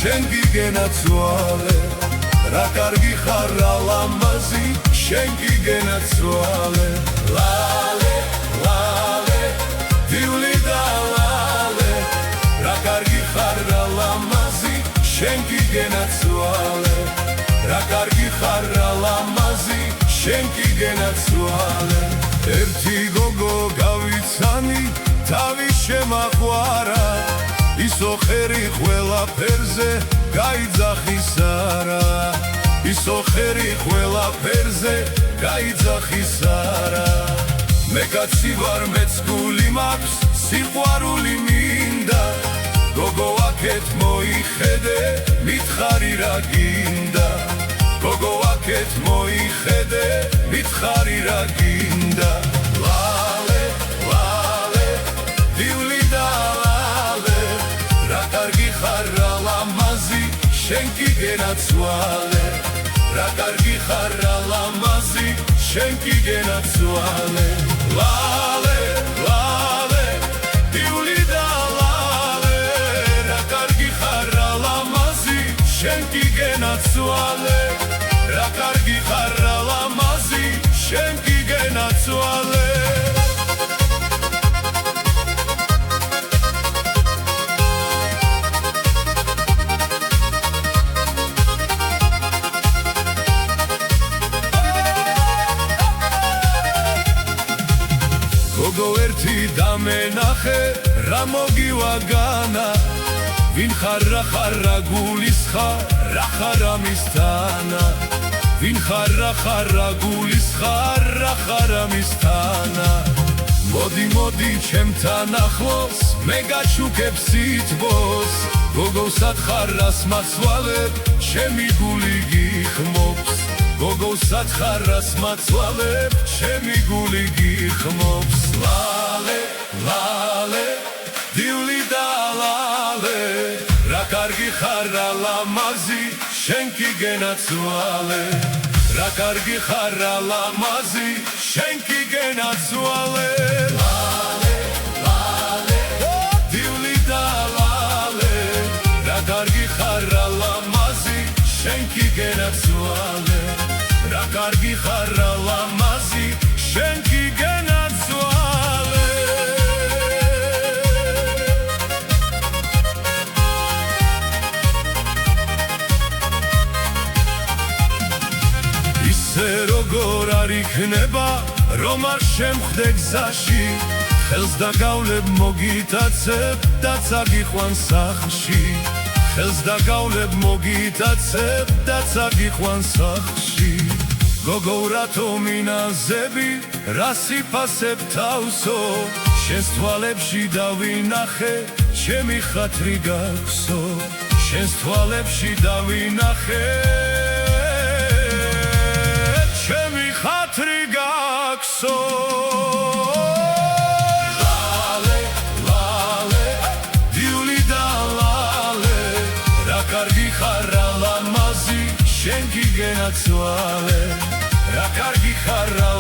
შენ გიგენაცვალე რა კარგი ხარ რა ლამაზი შენ გიგენაცვალე ლალე ლალე დიული და ლალე რა კარგი ხარ რა ლამაზი შენ გიგენაცვალე რა კარგი ხარ რა ლამაზი შენ გიგენაცვალე ერთი გოგო გავიცანი თავი შემაყვარა ისო ხერი ყველაფერზე გაიძახისარა ისო ხერი ყველაფერზე გაიძახისარა მე კაცი ვარ მეც გული მაქვს სიყვარული მინდა გოგო აქეთ მოიხედე მითხარი რა გინდა გოგო აქეთ მოიხედე მითხარი რა გინდა ლალე ლალე დიული და ლალე რა კარგი ხარ რა ლამაზი შენ გიგენაცვალე რა კარგი ხარ რა ლამაზი შენ გიგენაცვალე ლალე ლალე დიული და ლალე რა კარგი ხარ რა ლამაზი შენ გიგენაცვალე რა კარგი ხარ რა ლამაზი შენ გიგენაცვალე გოგო ერთი დამენახე რა მოგივაგანა ვინ ხარ რა ხარ რა გულის ხარ რა ხარ ამისთანა ვინ ხარ რა ხარ რა გულის ხარ რა ხარ ამისთანა მოდი მოდი ჩემთან ახლოს მე გაჩუქებ სითბოს გოგო სათხარ რას მაცვალებ ჩემი გული გიხმობს გოგო სათხარ რას მაცვალებ ჩემი გული გიხმობს ლალე ლალე დიული და ლალე რა კარგი ხარ რა ლამაზი შენ გიგენაცვალე რა კარგი ხარ რა ლამაზი შენ გიგენაცვალე ლალე ლალე დიული და ლალე რა კარგი ხარ რა ლამაზი შენ გიგენაცვალე რა კარგი ხარ რა ლამაზი შენ გიგენაცვალე ისე როგორ არ იქნება რომ არ შემხვდე გზაში ხელს დაგავლებ მოგიტაცებ და წაგიყვან სახლში ხელს დაგავლებ მოგიტაცებ და წაგიყვან სახლში გოგო რატო მინაზები რა სიფასებ თავსო შენს თვალებში დავინახე ჩემი ხათრი გაქვსო შენს თვალებში დავინახე ჩემი ხათრი გაქვსო ლალე ლალე დიული და ლალე რა კარგი ხარ რა ლამაზი შენ გიგენაცვალე რა კარგი ხარ რა